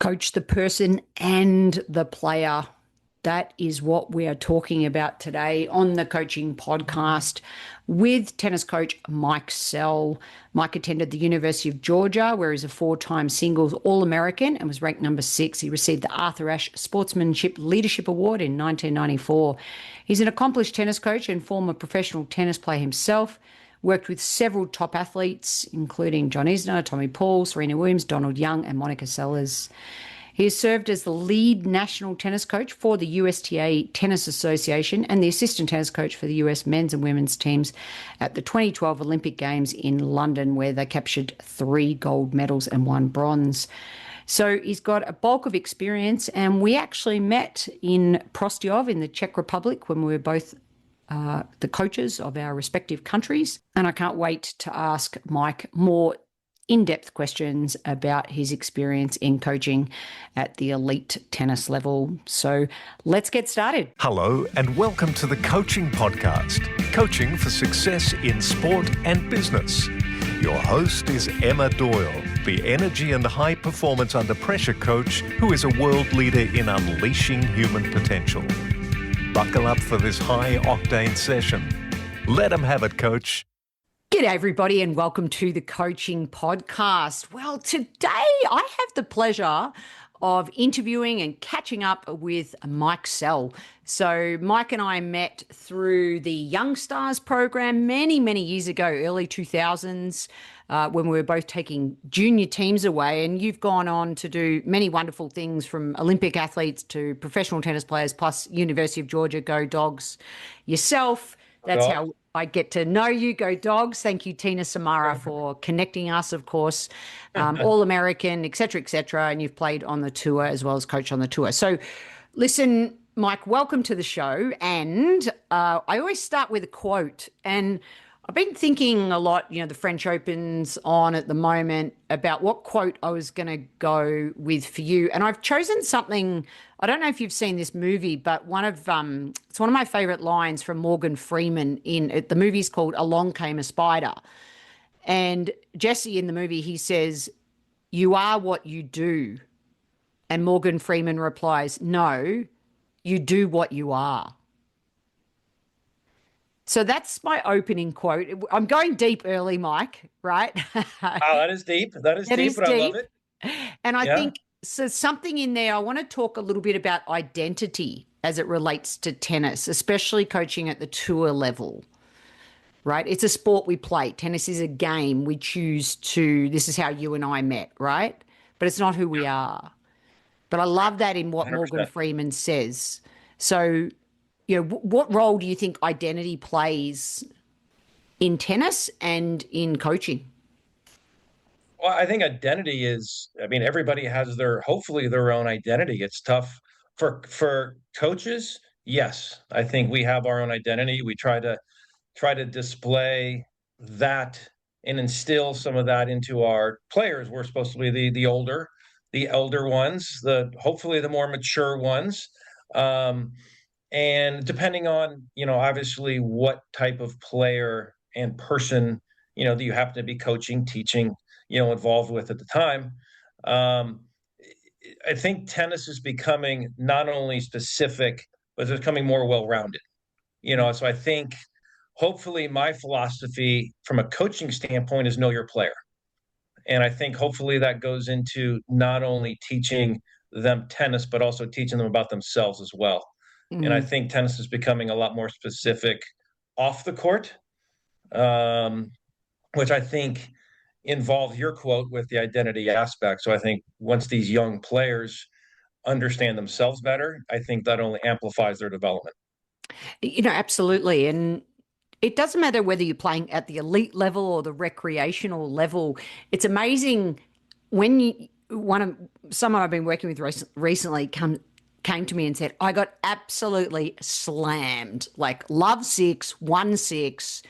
Coach the person and the player. That is what we are talking about today on the coaching podcast with tennis coach Mike Sell. Mike attended the University of Georgia, where he's a four-time singles All-American and was ranked number 6. He received the Arthur Ashe Sportsmanship Leadership Award in 1994. He's an accomplished tennis coach and former professional tennis player himself. Worked with several top athletes, including John Isner, Tommy Paul, Serena Williams, Donald Young, and Monica Seles. He has served as the lead national tennis coach for the USTA Tennis Association and the assistant tennis coach for the US men's and women's teams at the 2012 Olympic Games in London, where they captured 3 gold medals and 1 bronze. So he's got a bulk of experience, and we actually met in Prostějov in the Czech Republic when we were both the coaches of our respective countries. And I can't wait to ask Mike more in-depth questions about his experience in coaching at the elite tennis level. So let's get started. Hello and welcome to the Coaching Podcast, coaching for success in sport and business. Your host is Emma Doyle, the energy and high performance under pressure coach who is a world leader in unleashing human potential. Buckle up for this high-octane session. Let them have it, Coach. G'day, everybody, and welcome to the Coaching Podcast. Well, today I have the pleasure of interviewing and catching up with Mike Sell. So Mike and I met through the Young Stars program many, many years ago, early 2000s, when we were both taking junior teams away. And you've gone on to do many wonderful things, from Olympic athletes to professional tennis players, plus University of Georgia, go Dogs yourself. That's how I get to know you. Go Dogs. Thank you, Tina Samara, for connecting us, of course. All-American, et cetera, and you've played on the tour as well as coach on the tour. So listen, Mike, welcome to the show. And I always start with a quote. And I've been thinking a lot, the French Open's on at the moment, about what quote I was going to go with for you. And I've chosen something, I don't know if you've seen this movie, but it's one of my favorite lines from Morgan Freeman the movie's called Along Came a Spider. And Jesse in the movie, he says, "You are what you do." And Morgan Freeman replies, "No, you do what you are." So that's my opening quote. I'm going deep early, Mike, right? Oh, that is deep. That is deep, but I love it. And I think so something in there, I want to talk a little bit about identity as it relates to tennis, especially coaching at the tour level, right? It's a sport we play. Tennis is a game we choose to. This is how you and I met, right? But it's not who we are. But I love that in what 100%. Morgan Freeman says. So, what role do you think identity plays in tennis and in coaching? Well, I think identity is, everybody has hopefully their own identity. It's tough for coaches. Yes, I think we have our own identity. We try to display that and instill some of that into our players. We're supposed to be the elder ones, hopefully the more mature ones. And depending on, obviously what type of player and person, that you happen to be coaching, teaching, involved with at the time. I think tennis is becoming not only specific, but it's becoming more well-rounded. So I think hopefully my philosophy from a coaching standpoint is know your player. And I think hopefully that goes into not only teaching them tennis, but also teaching them about themselves as well. And I think tennis is becoming a lot more specific off the court, which I think involves your quote with the identity aspect. So I think once these young players understand themselves better, I think that only amplifies their development. Absolutely. And it doesn't matter whether you're playing at the elite level or the recreational level. It's amazing when someone I've been working with recently came to me and said, I got absolutely slammed, like love 6, 1-6,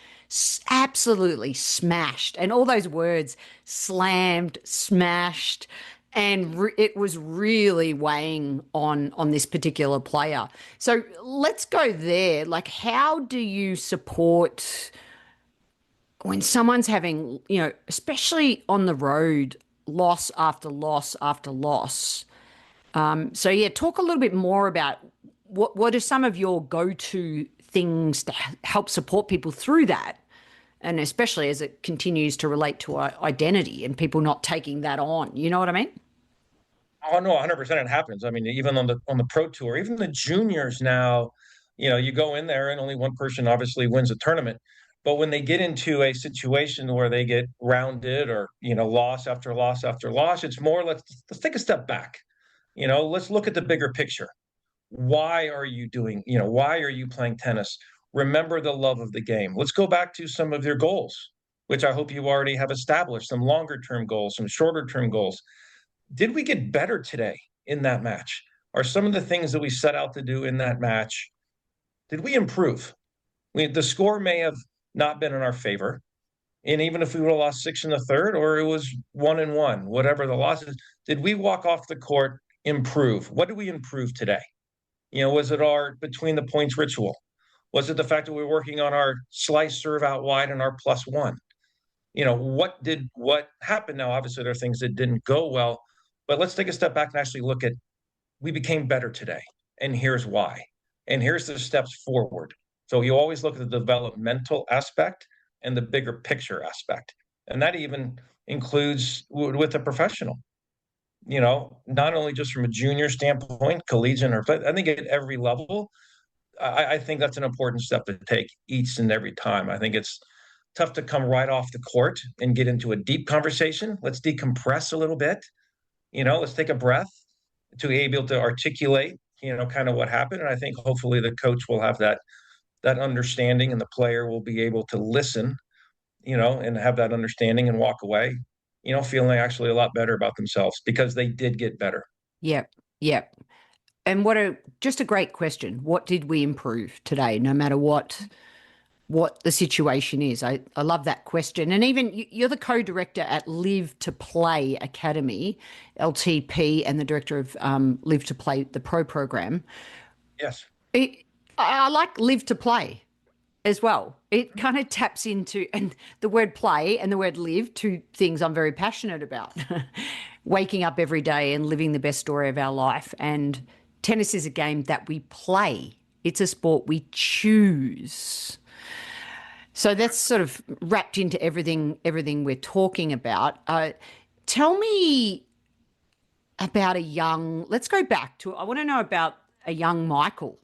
absolutely smashed. And all those words, slammed, smashed. And it was really weighing on this particular player. So let's go there. Like, how do you support when someone's having, especially on the road, loss after loss after loss? So yeah, talk a little bit more about what are some of your go-to things to help support people through that, and especially as it continues to relate to identity and people not taking that on. You know what I mean? Oh no, 100% it happens. I mean, even on the pro tour, even the juniors now, you go in there and only one person obviously wins a tournament. But when they get into a situation where they get rounded or, loss after loss after loss, it's more let's take a step back. Let's look at the bigger picture. Why are you playing tennis? Remember the love of the game. Let's go back to some of your goals, which I hope you already have established, some longer term goals, some shorter term goals. Did we get better today in that match? Are some of the things that we set out to do in that match, did we improve? The score may have not been in our favor. And even if we would have lost six in the third, or it was 1-1, whatever the loss is, did we walk off the court, improve? What did we improve today? Was it our between the points ritual? Was it the fact that we were working on our slice serve out wide and our +1? What happened now? Obviously, there are things that didn't go well, but let's take a step back and actually look at we became better today. And here's why. And here's the steps forward. So you always look at the developmental aspect and the bigger picture aspect. And that even includes with a professional, not only just from a junior standpoint, collegiate, but I think at every level, I think that's an important step to take each and every time. I think it's tough to come right off the court and get into a deep conversation. Let's decompress a little bit. Let's take a breath to be able to articulate, kind of what happened. And I think hopefully the coach will have that understanding and the player will be able to listen, and have that understanding and walk away, feeling actually a lot better about themselves because they did get better. Yep. Yep. And just a great question. What did we improve today, no matter what the situation is? I love that question. And even you're the co-director at Live to Play Academy, LTP, and the director of Live to Play, the pro program. Yes. I like Live to Play as well. It kind of taps into, and the word play and the word live, two things I'm very passionate about. Waking up every day and living the best story of our life. And tennis is a game that we play. It's a sport we choose. So that's sort of wrapped into everything we're talking about. Tell me about let's go back to, I want to know about a young Michael.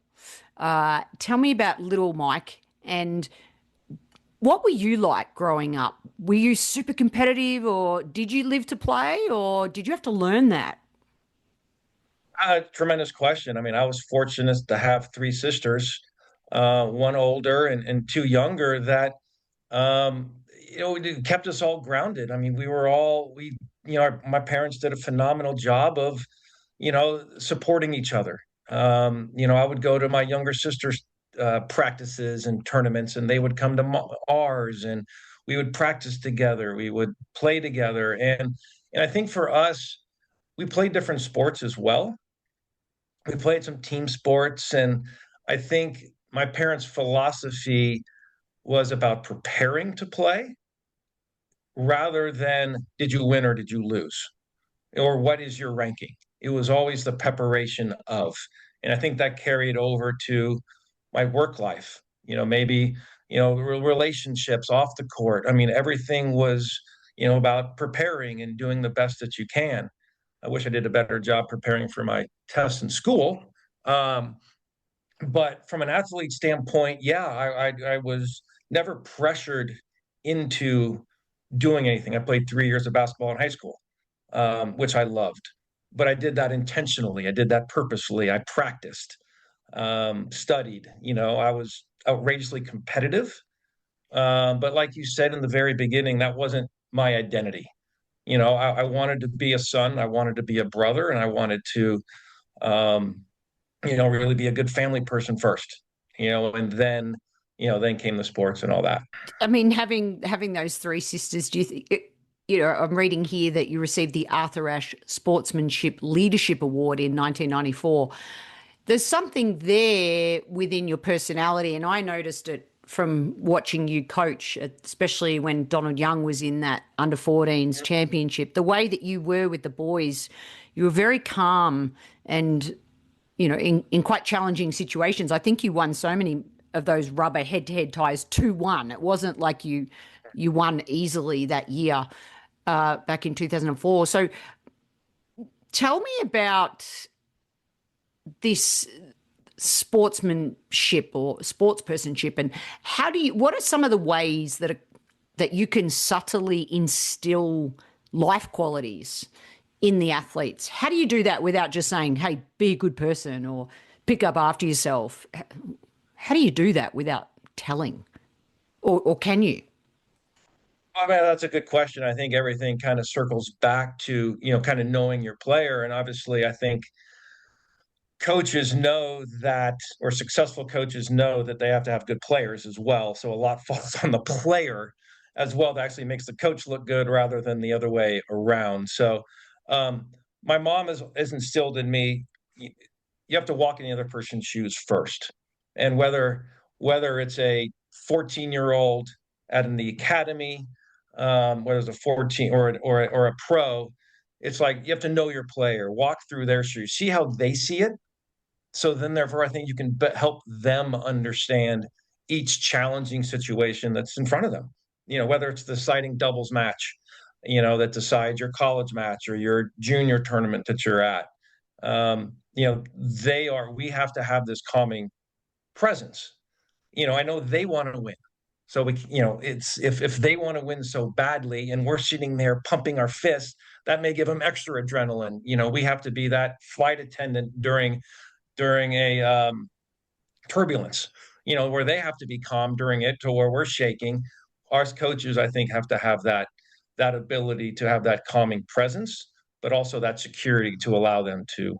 Tell me about little Mike, and what were you like growing up? Were you super competitive, or did you live to play, or did you have to learn that? Tremendous question. I mean, I was fortunate to have three sisters, one older and two younger that, it kept us all grounded. I mean, my parents did a phenomenal job of, supporting each other. I would go to my younger sister's practices and tournaments, and they would come to ours, and we would practice together. We would play together, and I think for us, we played different sports as well. We played some team sports, and I think my parents' philosophy was about preparing to play rather than did you win or did you lose, or what is your ranking. It was always the preparation of, and I think that carried over to my work life. Maybe relationships off the court. I mean, everything was about preparing and doing the best that you can. I wish I did a better job preparing for my tests in school. But from an athlete standpoint, yeah, I was never pressured into doing anything. I played 3 years of basketball in high school, which I loved, but I did that intentionally. I did that purposefully. I practiced, studied. I was outrageously competitive. But like you said in the very beginning, that wasn't my identity. I wanted to be a son, I wanted to be a brother, and I wanted to, really be a good family person first, and then came the sports and all that. I mean, having those three sisters, do you think, I'm reading here that you received the Arthur Ashe Sportsmanship Leadership Award in 1994. There's something there within your personality, and I noticed it from watching you coach, especially when Donald Young was in that under 14s championship, the way that you were with the boys, you were very calm and, in quite challenging situations. I think you won so many of those rubber head-to-head ties 2-1. It wasn't like you won easily that year back in 2004. So tell me about this sportsmanship or sportspersonship, and what are some of the ways that you can subtly instill life qualities in the athletes? How do you do that without just saying, hey, be a good person or pick up after yourself? How do you do that without telling? Or can you? I mean, that's a good question. I think everything kind of circles back to, kind of knowing your player. And obviously, I think coaches know that, or successful coaches know that they have to have good players as well. So a lot falls on the player as well that actually makes the coach look good rather than the other way around. So my mom has instilled in me, you have to walk in the other person's shoes first. And whether it's a 14-year-old at in the academy, whether it's a 14 or a pro, it's like you have to know your player, walk through their shoes, see how they see it. So then, therefore, I think you can help them understand each challenging situation that's in front of them. Whether it's the deciding doubles match, that decides your college match or your junior tournament that you're at. We have to have this calming presence. I know they want to win. So it's if they want to win so badly and we're sitting there pumping our fists, that may give them extra adrenaline. We have to be that flight attendant during a turbulence, where they have to be calm during it to where we're shaking. Our coaches, I think, have to have that ability to have that calming presence, but also that security to allow them to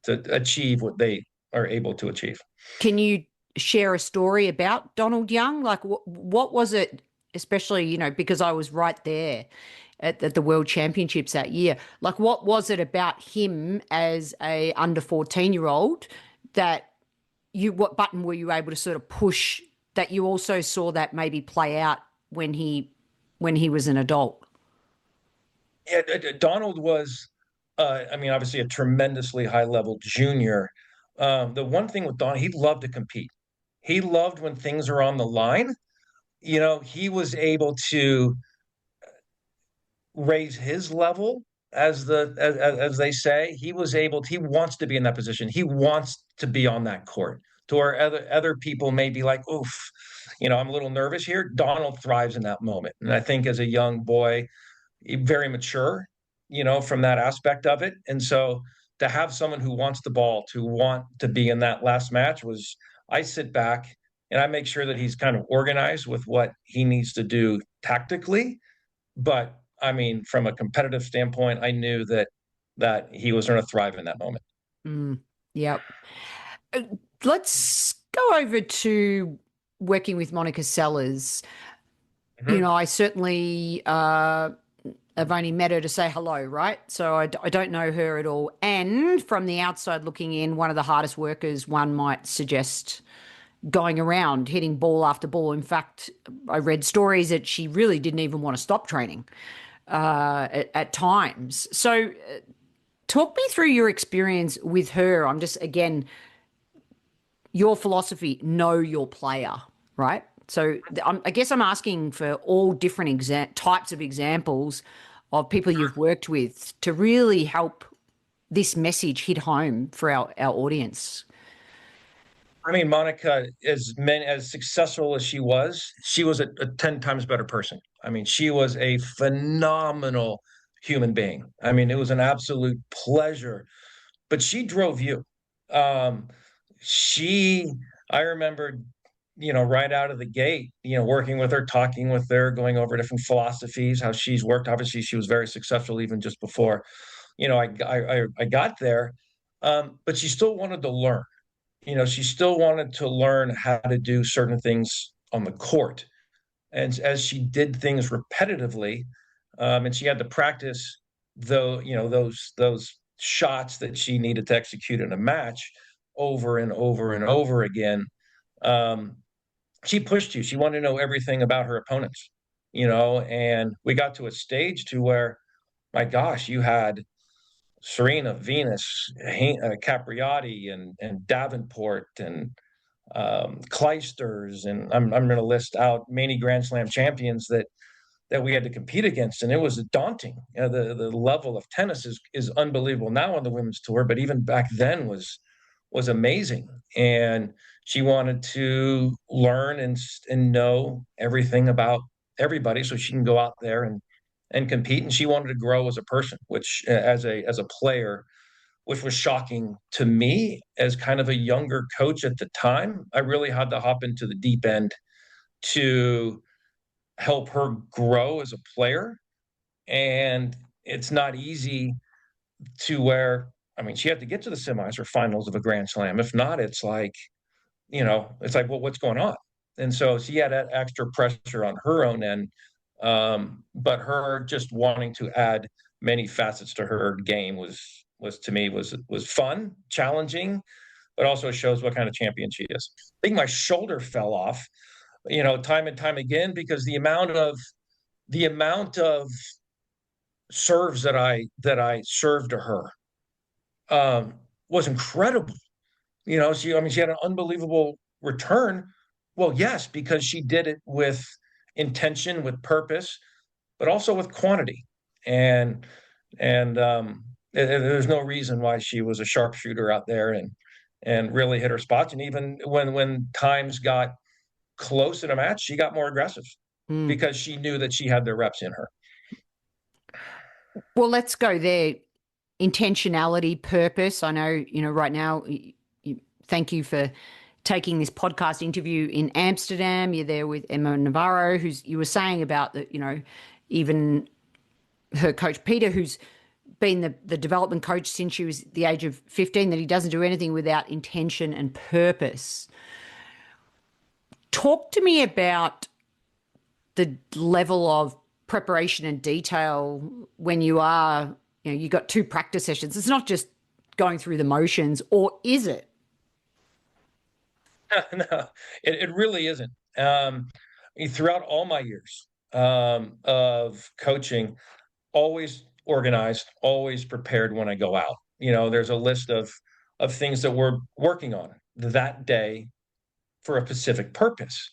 achieve what they are able to achieve. Can you share a story about Donald Young? Like, what was it, especially, because I was right there at the World Championships that year. Like, what was it about him as a under 14-year-old that what button were you able to sort of push that you also saw that maybe play out when he was an adult? Yeah, Donald was, obviously a tremendously high-level junior. The one thing with Donald, he loved to compete. He loved when things are on the line. He was able to raise his level, as they say. He wants to be in that position. He wants to be on that court to where other people may be like, oof, I'm a little nervous here. Donald thrives in that moment. And I think as a young boy, very mature, from that aspect of it. And so to have someone who wants the ball, to want to be in that last match I sit back and I make sure that he's kind of organized with what he needs to do tactically. But from a competitive standpoint, I knew that he was going to thrive in that moment. Yep. Let's go over to working with Monica Seles. Mm-hmm. I certainly have only met her to say hello, right? So I don't know her at all. And from the outside looking in, one of the hardest workers one might suggest going around, hitting ball after ball. In fact, I read stories that she really didn't even want to stop training at times. So talk me through your experience with her. I'm just, again, your philosophy, know your player, right? So I guess I'm asking for all different types of examples of people you've worked with to really help this message hit home for our audience. Monica, as successful as she was a 10 times better person. She was a phenomenal human being. It was an absolute pleasure, but she drove you. I remember, right out of the gate, working with her, talking with her, going over different philosophies, how she's worked. Obviously, she was very successful even just before, I got there. But she still wanted to learn. She still wanted to learn how to do certain things on the court. And as she did things repetitively, and she had to practice those shots that she needed to execute in a match over and over and over again, she pushed you. She wanted to know everything about her opponents, and we got to a stage to where, my gosh, you had Serena, Venus, Capriati, and Davenport, and Clijsters, and I'm going to list out many Grand Slam champions that we had to compete against, and it was daunting. The level of tennis is unbelievable now on the women's tour, but even back then was amazing. And she wanted to learn and know everything about everybody so she can go out there and compete. And she wanted to grow as a person, which as a player, which was shocking to me as kind of a younger coach at the time. I really had to hop into the deep end to help her grow as a player. And it's not easy to where, I mean, she had to get to the semis or finals of a Grand Slam. If not, it's like, it's like, well, what's going on? And so she had that extra pressure on her own end. But her just wanting to add many facets to her game was to me was fun, challenging, but also shows what kind of champion she is. I think my shoulder fell off, time and time again, because the amount of serves that I served to her was incredible. She had an unbelievable return. Well, yes, because she did it with intention, with purpose, but also with quantity. And there's no reason why she was a sharpshooter out there and really hit her spots. And even when times got close in a match, she got more aggressive because she knew that she had the reps in her. Well, let's go there. Intentionality, purpose. I know, right now, thank you for taking this podcast interview in Amsterdam. You're there with Emma Navarro, you were saying about even her coach, Peter, who's been the development coach since she was the age of 15, that he doesn't do anything without intention and purpose. Talk to me about the level of preparation and detail when you are, you got 2 practice sessions. It's not just going through the motions, or is it? No, it really isn't. Throughout all my years of coaching, always organized, always prepared when I go out. There's a list of things that we're working on that day for a specific purpose.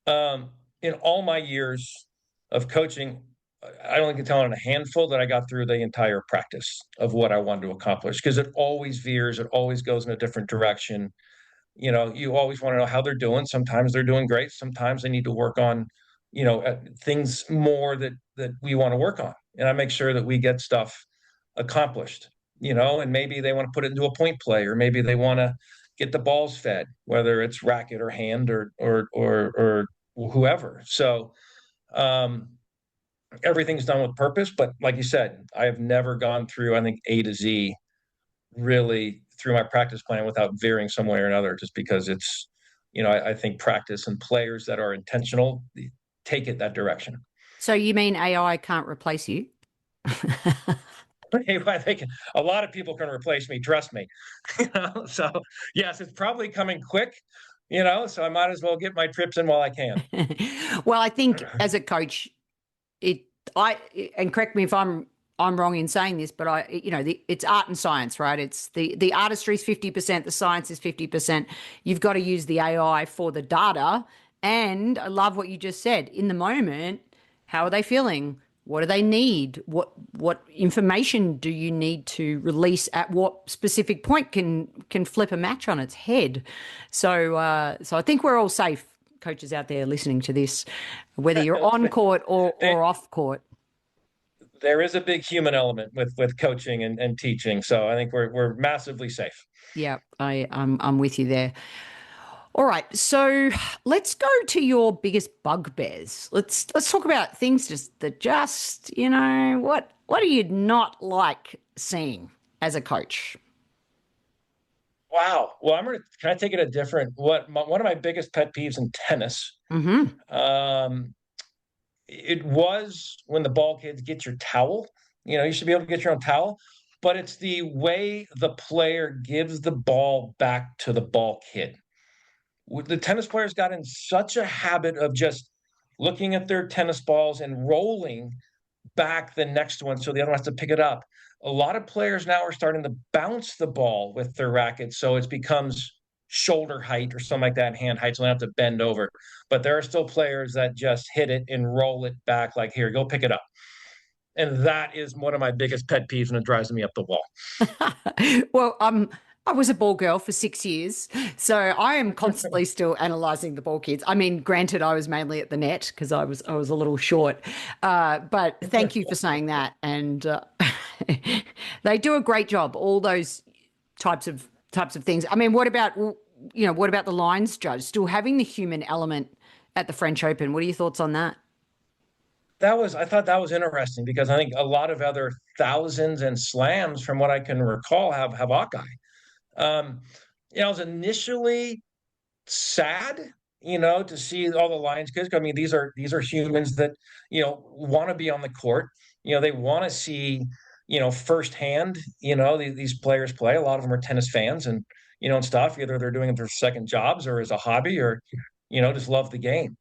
In all my years of coaching, I only can tell on a handful that I got through the entire practice of what I wanted to accomplish, because it always veers, it always goes in a different direction. You always want to know how they're doing. Sometimes they're doing great. Sometimes they need to work on, things more that we want to work on. And I make sure that we get stuff accomplished, and maybe they want to put it into a point play, or maybe they want to get the balls fed, whether it's racket or hand or whoever. So everything's done with purpose. But like you said, I have never gone through, I think, A to Z really through my practice plan without veering some way or another, just because it's, I think practice and players that are intentional take it that direction. So you mean AI can't replace you? I think a lot of people can replace me, trust me. So yes, it's probably coming quick, so I might as well get my trips in while I can. Well, I think as a coach, and correct me if I'm wrong in saying this, but it's art and science, right? It's the artistry is 50%, the science is 50%. You've got to use the AI for the data. And I love what you just said. In the moment, how are they feeling? What do they need? What information do you need to release at what specific point can flip a match on its head? So I think we're all safe, coaches out there listening to this, whether you're on court or off court. There is a big human element with coaching and teaching, so I think we're massively safe. Yeah, I'm with you there. All right, so let's go to your biggest bugbears. Let's talk about things that what do you not like seeing as a coach? Wow. Well, can I take it a different? One of my biggest pet peeves in tennis. Mm-hmm. It was when the ball kids get your towel. You should be able to get your own towel, but it's the way the player gives the ball back to the ball kid. The tennis players got in such a habit of just looking at their tennis balls and rolling back the next one so the other one has to pick it up. a lot of players now are starting to bounce the ball with their rackets, so it becomes shoulder height or something like that, hand height, so they don't have to bend over. But there are still players that just hit it and roll it back like, here, go pick it up. And that is one of my biggest pet peeves, and it drives me up the wall. Well, I was a ball girl for 6 years, so I am constantly still analysing the ball kids. I mean, granted, I was mainly at the net because I was a little short, but thank you for saying that. And they do a great job. All those types of things. I mean, what about the lines judge still having the human element at the French Open? What are your thoughts on that? I thought that was interesting because I think a lot of other thousands and slams, from what I can recall, have Hawkeye. Um, I was initially sad, to see all the Lions kids. I mean, these are humans that want to be on the court. They want to see firsthand. These players play. A lot of them are tennis fans, and stuff. Either they're doing it for second jobs or as a hobby, or just love the game.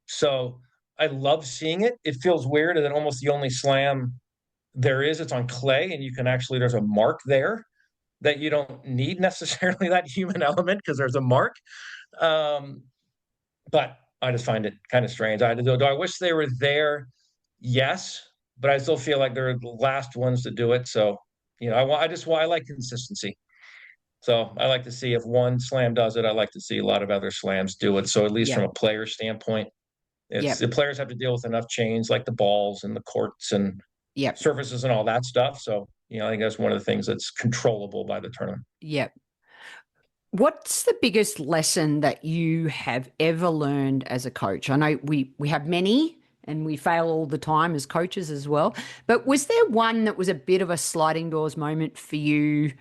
So I love seeing it. It feels weird that almost the only slam there is, it's on clay, and you can actually there's a mark there that you don't need necessarily that human element because there's a mark. Um, but I just find it kind of strange. Do I wish they were there? Yes, but I still feel like they're the last ones to do it. So, I like consistency. So I like to see if one slam does it, I like to see a lot of other slams do it. So at least Yeah, from a player standpoint, yeah, the players have to deal with enough change like the balls and the courts and yeah, surfaces and all that stuff. So, I think that's one of the things that's controllable by the tournament. yeah. What's the biggest lesson that you have ever learned as a coach? I know we have many and we fail all the time as coaches as well. But was there one that was a bit of a sliding doors moment for you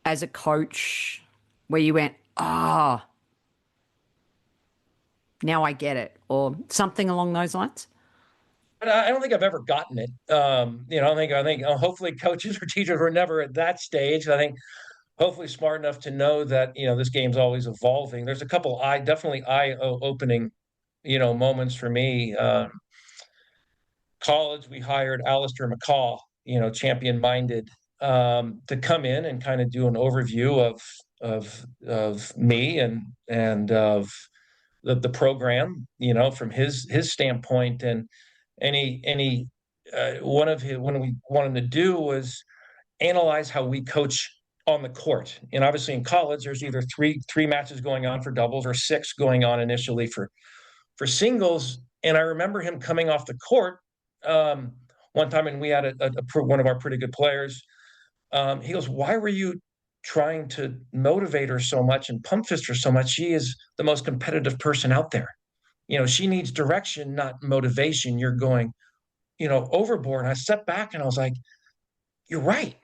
as a coach where you went, ah, now I get it, or something along those lines? But I don't think I've ever gotten it. I think hopefully coaches or teachers were never at that stage. I think hopefully smart enough to know that this game's always evolving. There's a couple definitely eye opening moments for me. College, we hired Alistair McCaw, champion minded, to come in and kind of do an overview of me and of the program, from his standpoint. And any one of his when we wanted to do was analyze how we coach on the court. And obviously in college, there's either three matches going on for doubles or six going on initially for singles. And I remember him coming off the court one time, and we had one of our pretty good players. He goes, "Why were you trying to motivate her so much and pump fist her so much? She is the most competitive person out there. She needs direction, not motivation. You're going, overboard." And I stepped back and I was like, "You're right."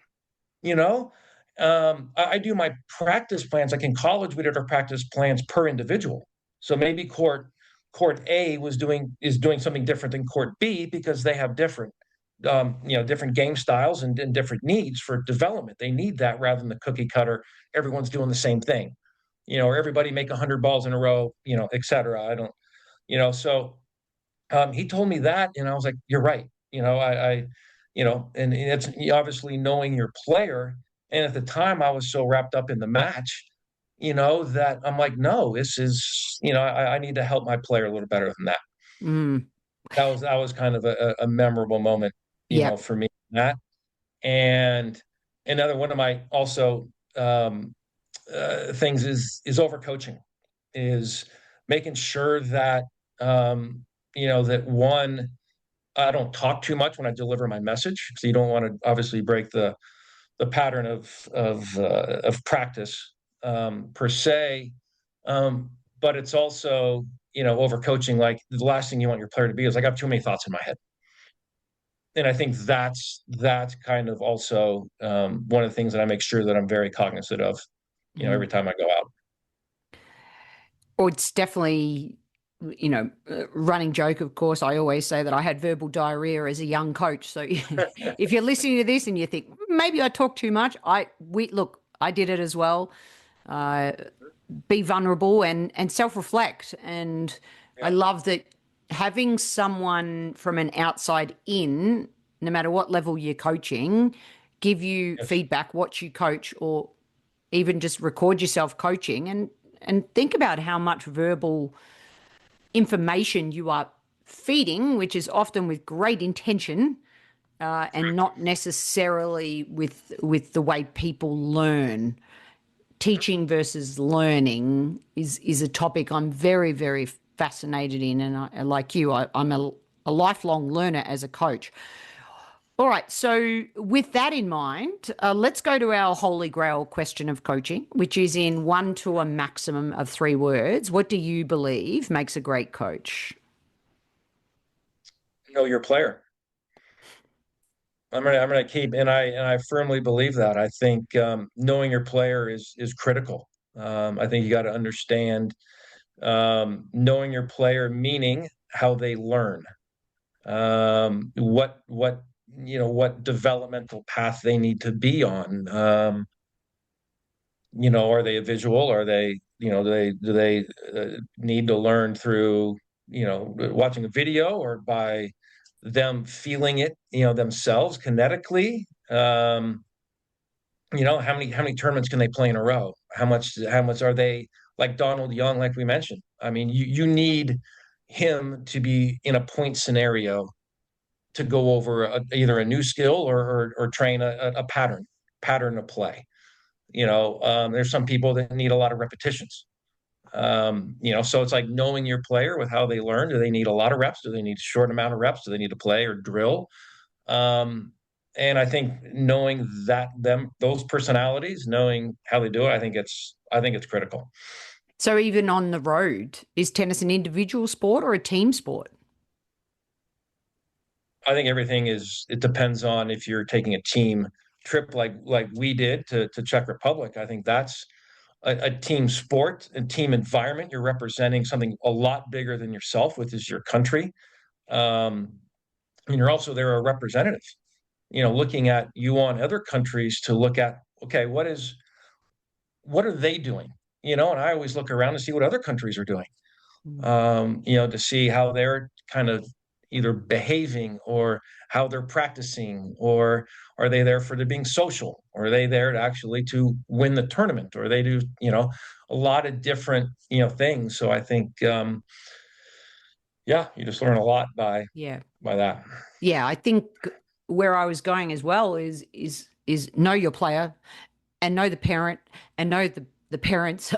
You know, I do my practice plans. Like in college, we did our practice plans per individual. So maybe court A is doing something different than court B because they have different game styles and different needs for development. They need that rather than the cookie cutter. Everyone's doing the same thing, or everybody make 100 balls in a row, et cetera. I don't, so he told me that, and I was like, "You're right." And it's obviously knowing your player. And at the time, I was so wrapped up in the match, that I'm like, no, this is, I need to help my player a little better than that. Mm, That was kind of a memorable moment, yep. for me. That and another one of my also things is overcoaching, is making sure that that one, I don't talk too much when I deliver my message, so you don't want to obviously break the pattern of practice per se. But it's also overcoaching. Like the last thing you want your player to be is like, "I have too many thoughts in my head." And I think that's kind of also one of the things that I make sure that I'm very cognizant of, Mm. every time I go out. Or it's definitely, running joke, of course. I always say that I had verbal diarrhea as a young coach. So if you're listening to this and you think maybe I talk too much, look, I did it as well. Uh, be vulnerable and self-reflect. And I Yeah. love that having someone from an outside in no matter what level you're coaching, give you Yes. feedback, watch you coach, or even just record yourself coaching, and think about how much verbal information you are feeding, which is often with great intention, and not necessarily with the way people learn. Teaching versus learning is a topic I'm very, very fascinated in, and like you, I'm a lifelong learner as a coach. All right, so with that in mind, let's go to our holy grail question of coaching, which is in one to a maximum of 3 words. What do you believe makes a great coach? Know your player. I'm gonna keep, and I firmly believe that. I think knowing your player is critical. I think you got to understand knowing your player, meaning how they learn, what developmental path they need to be on. Are they a visual? Are they, do they need to learn through, watching a video, or by them feeling it, themselves kinetically? How many tournaments can they play in a row? How much are they like Donald Young, like we mentioned? I mean, you need him to be in a point scenario to go over either a new skill, or train a pattern of play. There's some people that need a lot of repetitions. So it's like knowing your player with how they learn. Do they need a lot of reps? Do they need a short amount of reps? Do they need to play or drill? Um, and I think knowing those personalities, knowing how they do it, I think it's critical. So even on the road, is tennis an individual sport or a team sport? I think it depends on if you're taking a team trip like we did to Czech Republic. I think that's a team sport and team environment. You're representing something a lot bigger than yourself, which is your country. Um, and you're also there a representative, looking at you on other countries to look at, okay, what are they doing? And I always look around to see what other countries are doing, Mm. to see how they're kind of either behaving, or how they're practicing, or are they there for the being social, or are they there to actually to win the tournament, or they do, a lot of different, things. So I think, yeah, you just learn a lot by Yeah. by that. Yeah, I think where I was going as well is know your player, and know the parent, and know the parents,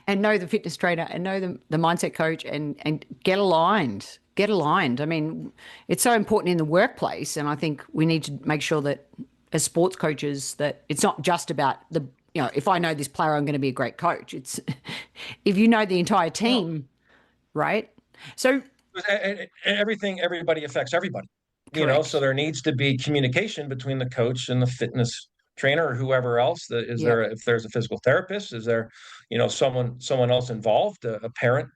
and know the fitness trainer, and know the mindset coach, and get aligned. Get aligned. I mean, it's so important in the workplace, and I think we need to make sure that as sports coaches that it's not just about if I know this player, I'm going to be a great coach. It's if you know the entire Well, team, right? So everybody affects everybody, so correct. there needs to be communication between the coach and the fitness trainer, or whoever else. Yep. If there's a physical therapist, is there, someone else involved, a parent,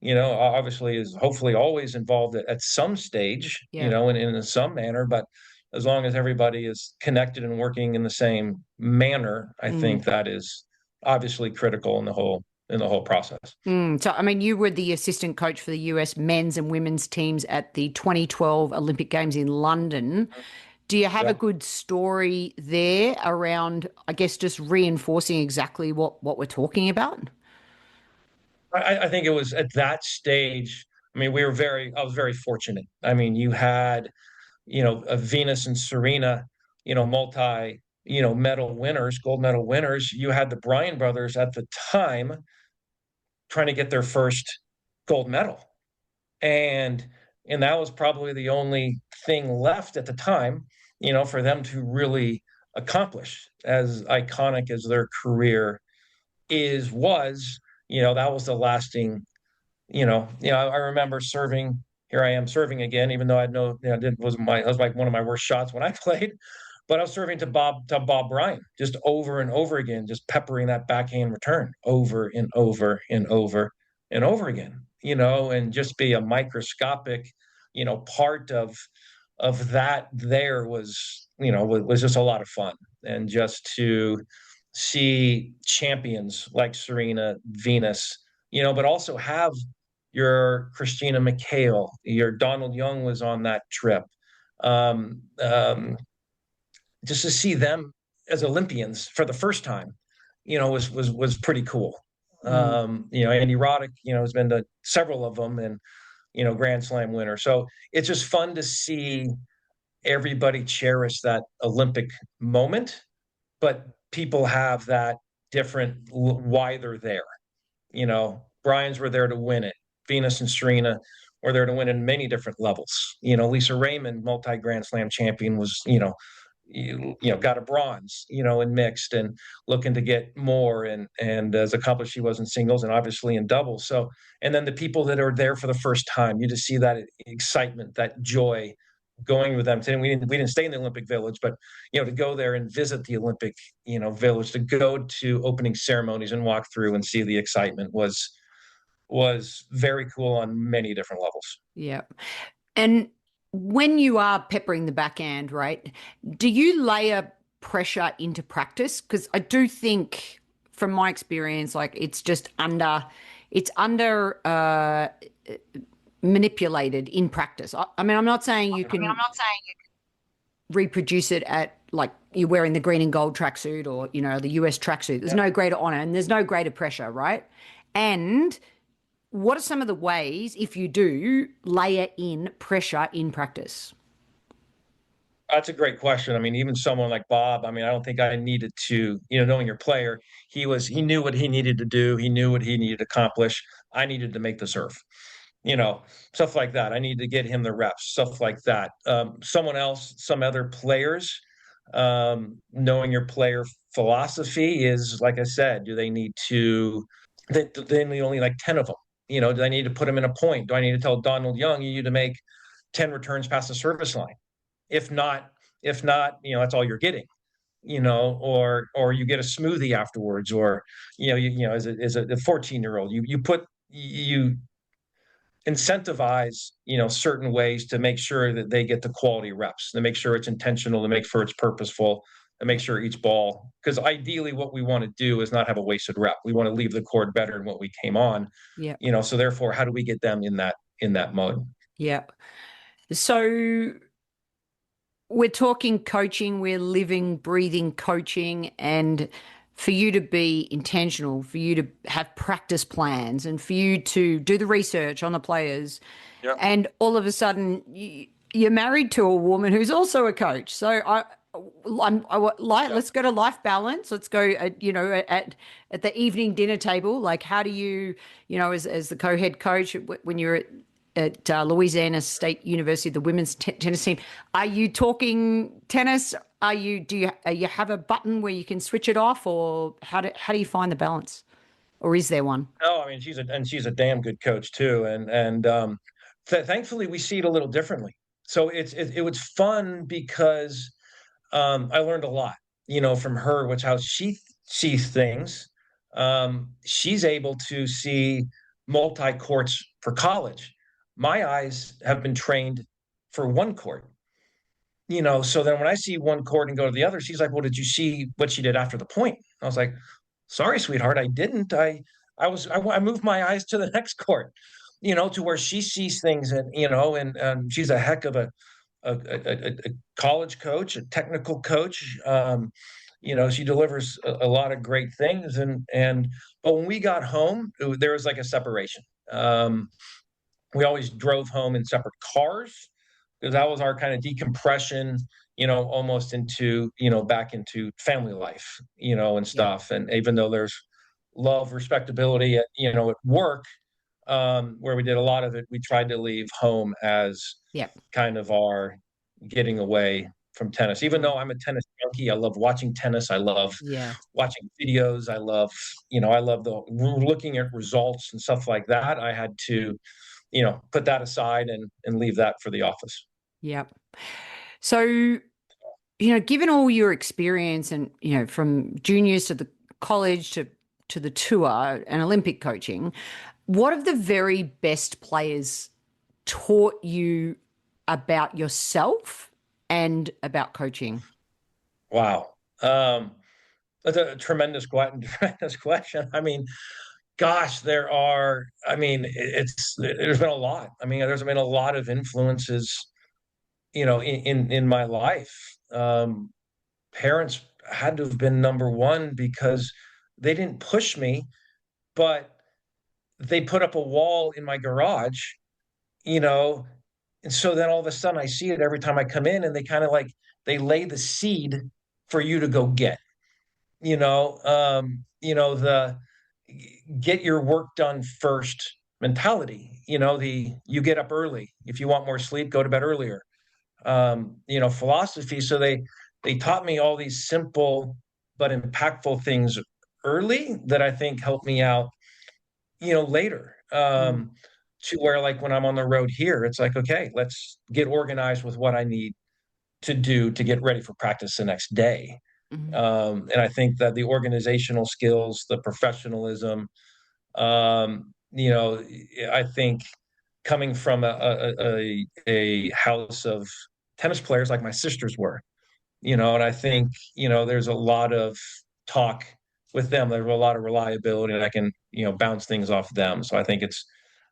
obviously is hopefully always involved at some stage, Yep. in some manner. But as long as everybody is connected and working in the same manner, I Mm. think that is obviously critical in the whole process. So, I mean, you were the assistant coach for the US men's and women's teams at the 2012 Olympic Games in London. Do you have a Yeah. good story there around, I guess, just reinforcing exactly what we're talking about? I think it was at that stage. I mean, I was very fortunate. I mean, you had, a Venus and Serena, multi, medal winners, gold medal winners. You had the Bryan brothers at the time trying to get their first gold medal. And and that was probably the only thing left at the time, for them to really accomplish, as iconic as their career was. That was the lasting. I remember serving. Here I am serving again, even though I know, didn't was my that was like one of my worst shots when I played. But I was serving to Bob Bryan, just over and over again, just peppering that backhand return over and over and over and over again. And just be a microscopic, part of that. There was just a lot of fun, and just to see champions like Serena, Venus, but also have your Christina McHale, your Donald Young was on that trip. Um, um, just to see them as Olympians for the first time, was pretty cool. Mm. Andy Roddick, has been to several of them, and Grand Slam winner. So it's just fun to see everybody cherish that Olympic moment, but people have that different why they're there. Brian's were there to win it. Venus and Serena were there to win in many different levels. Lisa Raymond, multi Grand Slam champion, was got a bronze, in mixed, and looking to get more, and as accomplished she was in singles and obviously in doubles. So, and then the people that are there for the first time, you just see that excitement, that joy going with them. And we didn't stay in the Olympic Village, but to go there and visit the Olympic village, to go to opening ceremonies and walk through and see the excitement was very cool on many different levels. Yeah. And when you are peppering the backhand, right, do you layer pressure into practice? Because I do think, from my experience, like it's under manipulated in practice. I mean, I'm not saying you can reproduce it at, like, you're wearing the green and gold tracksuit, or the US tracksuit. There's no greater honor and there's no greater pressure, right? And what are some of the ways, if you do, layer in pressure in practice? That's a great question. I mean, even someone like Bob, I mean, I don't think I needed to, knowing your player, he knew what he needed to do. He knew what he needed to accomplish. I needed to make the serve, stuff like that. I needed to get him the reps, stuff like that. Someone else, some other players, knowing your player philosophy is, like I said, do they need need only like 10 of them? Do I need to put them in a point? Do I need to tell Donald Young, you need to make 10 returns past the service line? If not, that's all you're getting, or you get a smoothie afterwards, or, as a 14-year-old, you incentivize, certain ways to make sure that they get the quality reps, to make sure it's intentional, to make sure it's purposeful, to make sure each ball, because ideally what we want to do is not have a wasted rep. We want to leave the court better than what we came on, Yeah. so therefore, how do we get them in that mode? Yeah. So we're talking coaching, we're living, breathing coaching, and for you to be intentional, for you to have practice plans, and for you to do the research on the players, and all of a sudden you're married to a woman who's also a coach. So let's go to life balance. Let's go, at the evening dinner table. Like, how do you, as the co-head coach, when you're at Louisiana State University, the women's tennis team, are you talking tennis? Do you have a button where you can switch it off, or how do you find the balance, or is there one? No, I mean, she's a damn good coach too, and thankfully we see it a little differently. So it was fun because I learned a lot, from her, which how she sees things. She's able to see multi courts for college. My eyes have been trained for one court, so then when I see one court and go to the other, she's like, well, did you see what she did after the point? I was like, sorry, sweetheart, I didn't. I moved my eyes to the next court, to where she sees things, and she's a heck of a college coach, a technical coach. She delivers a lot of great things, but when we got home, there was like a separation. We always drove home in separate cars, because that was our kind of decompression, almost into, back into family life, and stuff. And even though there's love, respectability at work, where we did a lot of it, we tried to leave home as kind of our getting away from tennis. Even though I'm a tennis junkie, I love watching tennis. I love watching videos. I love the looking at results and stuff like that. I had to, put that aside and leave that for the office. Yep. So, given all your experience and, from juniors to the college to the tour and Olympic coaching, what have the very best players taught you about yourself and about coaching? Wow. That's a tremendous question. I mean, gosh, there's been a lot. I mean, there's been a lot of influences in my life, parents had to have been number one, because they didn't push me, but they put up a wall in my garage, you know, and so then all of a sudden I see it every time I come in, and they kind of like, they lay the seed for you to go get, the get your work done first mentality, the you get up early. If you want more sleep, go to bed earlier. Philosophy. So they taught me all these simple but impactful things early that I think helped me out, later. To where, like, when I'm on the road here, it's like, okay, let's get organized with what I need to do to get ready for practice the next day. Mhm. And I think that the organizational skills, the professionalism, I think coming from a house of tennis players like my sisters were, and I think, there's a lot of talk with them. There's a lot of reliability, and I can, bounce things off them. So I think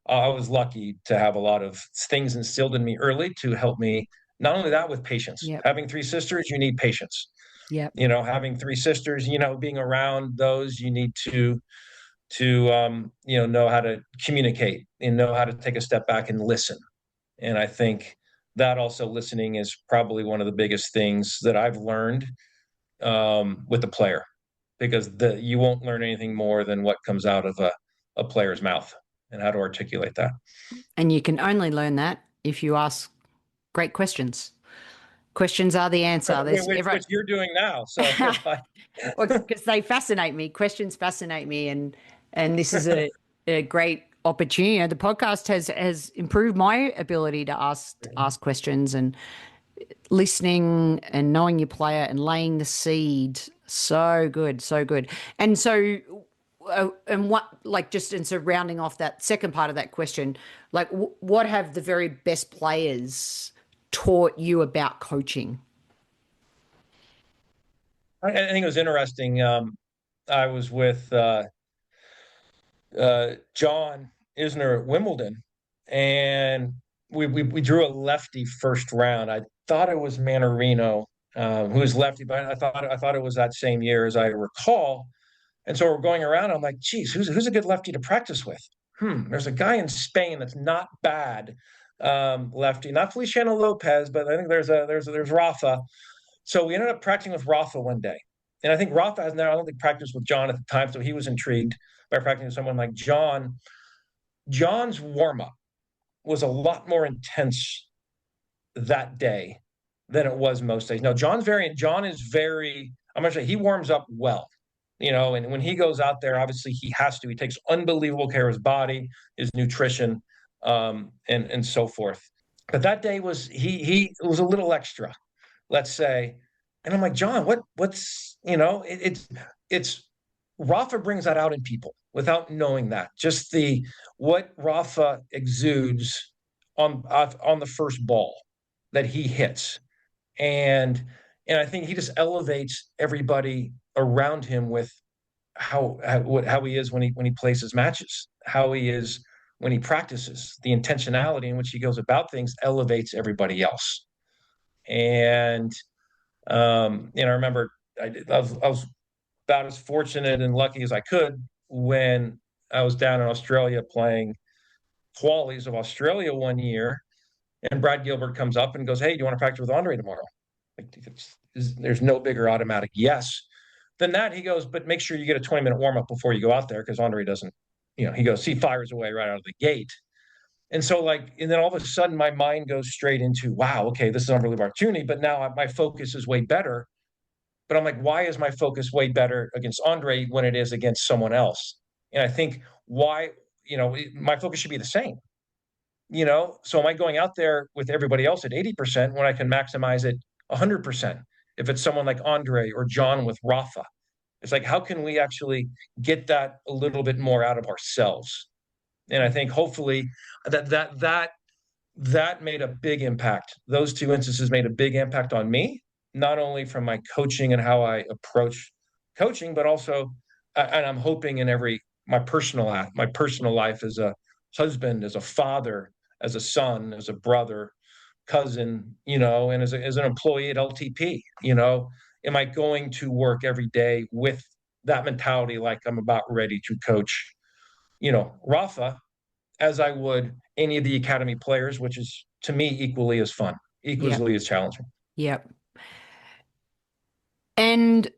I was lucky to have a lot of things instilled in me early to help me. Not only that, with patience. Yep. Having three sisters, you need patience. Yep. Having three sisters, being around those, you need to know how to communicate and know how to take a step back and listen. And I think that also, listening is probably one of the biggest things that I've learned, with the player, because you won't learn anything more than what comes out of a player's mouth, and how to articulate that. And you can only learn that if you ask great questions. Questions are the answer. Which you're doing now. So because they fascinate me. Questions fascinate me, and this is a great opportunity. The podcast has improved my ability to ask questions, and listening and knowing your player and laying the seed. So good, so good. And so, and what, like, just in surrounding off that second part of that question, like, what have the very best players taught you about coaching? I think it was interesting. I was with John Isner at Wimbledon, and we drew a lefty first round. I thought it was Manarino, who was lefty, but I thought it was that same year, as I recall. And so we're going around. I'm like, geez, who's a good lefty to practice with? There's a guy in Spain that's not bad, lefty, not Feliciano Lopez, but I think there's Rafa. So we ended up practicing with Rafa one day. And I think Rafa has now, I don't think, practiced with John at the time, so he was intrigued by practicing with someone like John. John's warm-up was a lot more intense that day than it was most days. Now, John is very, I'm going to say, he warms up well, and when he goes out there, obviously he has to. He takes unbelievable care of his body, his nutrition, and so forth. But that day was, he was a little extra, let's say. And I'm like, John, what's, it's Rafa brings that out in people without knowing that. Just what Rafa exudes on the first ball that he hits. And I think he just elevates everybody around him with how he is when he plays his matches, how he is when he practices. The intentionality in which he goes about things elevates everybody else. And I remember I was about as fortunate and lucky as I could when I was down in Australia playing qualies of Australia one year, and Brad Gilbert comes up and goes, "Hey, do you want to practice with Andre tomorrow?" Like, there's no bigger automatic yes than that. He goes, "But make sure you get a 20-minute warm up before you go out there, because Andre doesn't." He goes, he fires away right out of the gate. And so, and then all of a sudden my mind goes straight into, wow, okay, this is an unbelievable opportunity, but now my focus is way better. But I'm like, why is my focus way better against Andre when it is against someone else? And I think why, my focus should be the same. So am I going out there with everybody else at 80% when I can maximize it 100%? If it's someone like Andre or John with Rafa, it's like, how can we actually get that a little bit more out of ourselves? And I think hopefully that made a big impact. Those two instances made a big impact on me, not only from my coaching and how I approach coaching, but also, and I'm hoping in my personal life as a husband, as a father, as a son, as a brother, cousin, and as an employee at LTP, am I going to work every day with that mentality like I'm about ready to coach, Rafa, as I would any of the academy players, which is to me equally as fun, Yeah. equally as challenging. Yep. And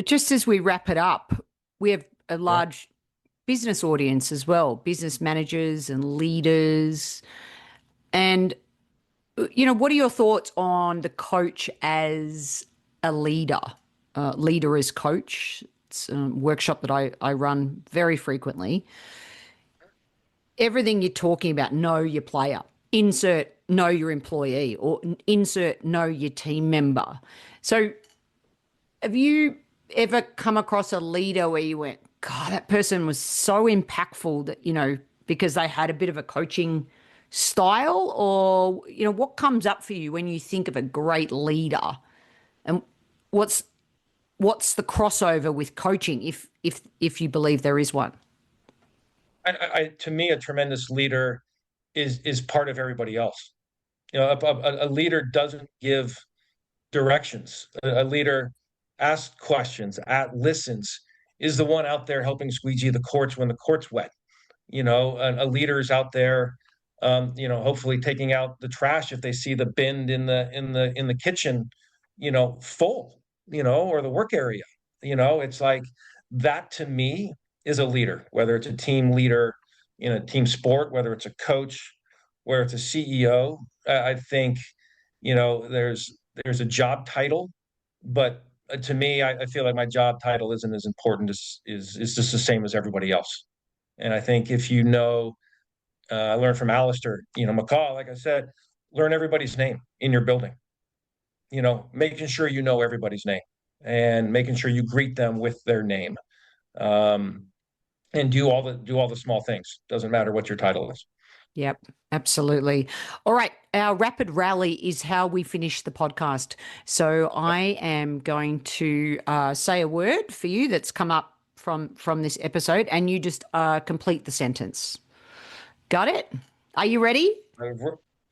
just as we wrap it up, we have a Yeah. large business audience as well, business managers and leaders. And, what are your thoughts on the coach as a leader, leader as coach? It's a workshop that I run very frequently. Everything you're talking about, know your player, insert know your employee, or insert know your team member. So have you ever come across a leader where you went, God, that person was so impactful that, because they had a bit of a coaching style? Or, what comes up for you when you think of a great leader? And what's the crossover with coaching, if you believe there is one? To me, a tremendous leader is part of everybody else. A leader doesn't give directions. A leader asks questions, listens, is the one out there helping squeegee the courts when the court's wet. A leader is out there, hopefully taking out the trash if they see the bin in the kitchen, full, or the work area. It's like that to me is a leader, whether it's a team leader in a team sport, whether it's a coach, whether it's a CEO. I think, there's a job title, but to me, I feel like my job title isn't as important as is just the same as everybody else. And I think if I learned from Alistair, McCall, like I said, learn everybody's name in your building. Making sure you know everybody's name and making sure you greet them with their name, and do all the small things. Doesn't matter what your title is. Yep, absolutely. All right. Our rapid rally is how we finish the podcast. So I am going to say a word for you that's come up from this episode, and you just complete the sentence. Got it? Are you ready?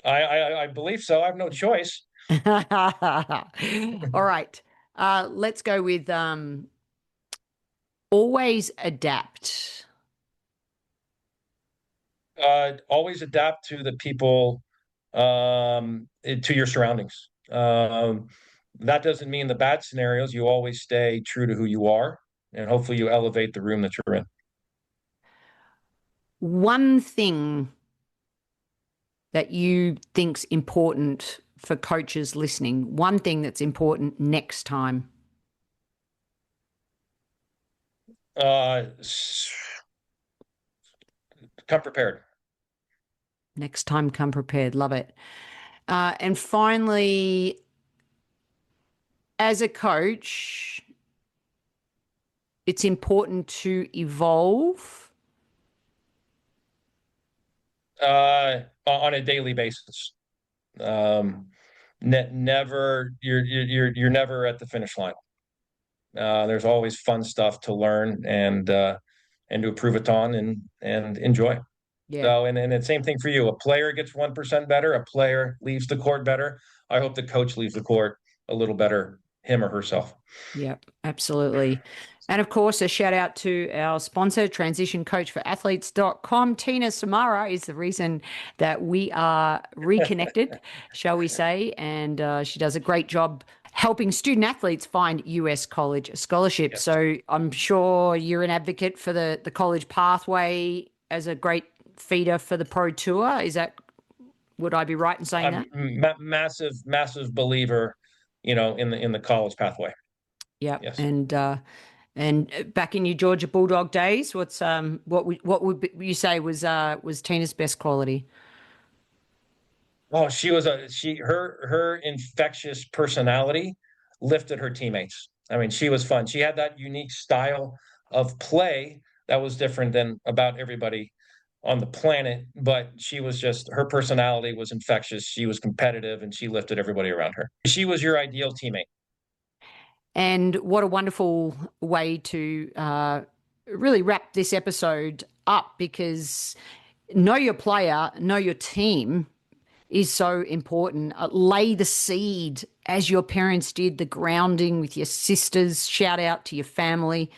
I believe so. I have no choice. All right. Let's go with always adapt. Always adapt to the people, to your surroundings. That doesn't mean the bad scenarios. You always stay true to who you are, and hopefully you elevate the room that you're in. One thing that you think's important for coaches listening, one thing that's important next time. Come prepared. Next time, come prepared. Love it. And finally, as a coach, it's important to evolve. On a daily basis. Never, you're never at the finish line. There's always fun stuff to learn and to improve upon and enjoy. Yeah. So, and the same thing for you. A player gets 1% better. A player leaves the court better. I hope the coach leaves the court a little better, him or herself. Yep, absolutely. And of course, a shout out to our sponsor, transitioncoachforathletes.com. Tina Samara is the reason that we are reconnected, shall we say. And she does a great job helping student athletes find US college scholarships. Yes. So I'm sure you're an advocate for the college pathway as a great feeder for the pro tour. Would I be right in saying that? Massive believer, in the college pathway. Yeah. Yes. And back in your Georgia Bulldog days, what would you say was Tina's best quality? Oh, her infectious personality lifted her teammates. I mean, she was fun. She had that unique style of play that was different than about everybody on the planet, but her personality was infectious. She was competitive and she lifted everybody around her. She was your ideal teammate. And what a wonderful way to really wrap this episode up, because know your player, know your team is so important. Lay the seed as your parents did, the grounding with your sisters. Shout out to your family.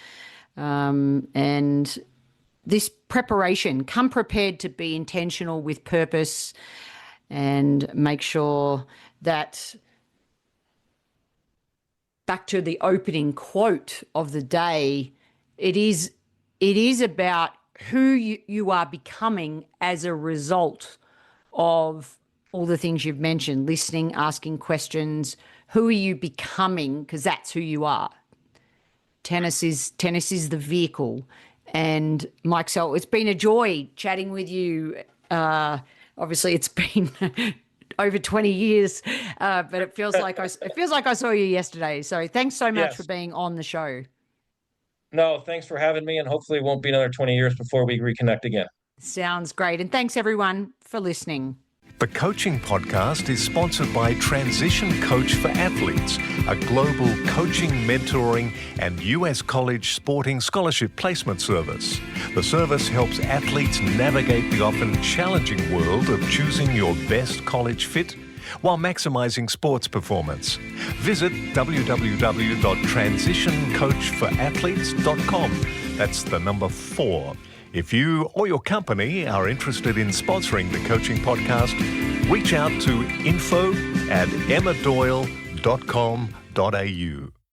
And this preparation, come prepared to be intentional with purpose, and make sure that, back to the opening quote of the day, it is about who you are becoming as a result of all the things you've mentioned: listening, asking questions. Who are you becoming? Because that's who you are. Tennis is the vehicle. And Mike Sell, it's been a joy chatting with you. Obviously, it's been over 20 years, but it feels like I saw you yesterday. So thanks so much for being on the show. No, thanks for having me, and hopefully it won't be another 20 years before we reconnect again. Sounds great. And thanks everyone for listening. The Coaching Podcast is sponsored by Transition Coach for Athletes, a global coaching, mentoring, and US college sporting scholarship placement service. The service helps athletes navigate the often challenging world of choosing your best college fit while maximizing sports performance. Visit www.transitioncoachforathletes.com. That's the number 4. If you or your company are interested in sponsoring the Coaching Podcast, reach out to info@emmadoyle.com.au.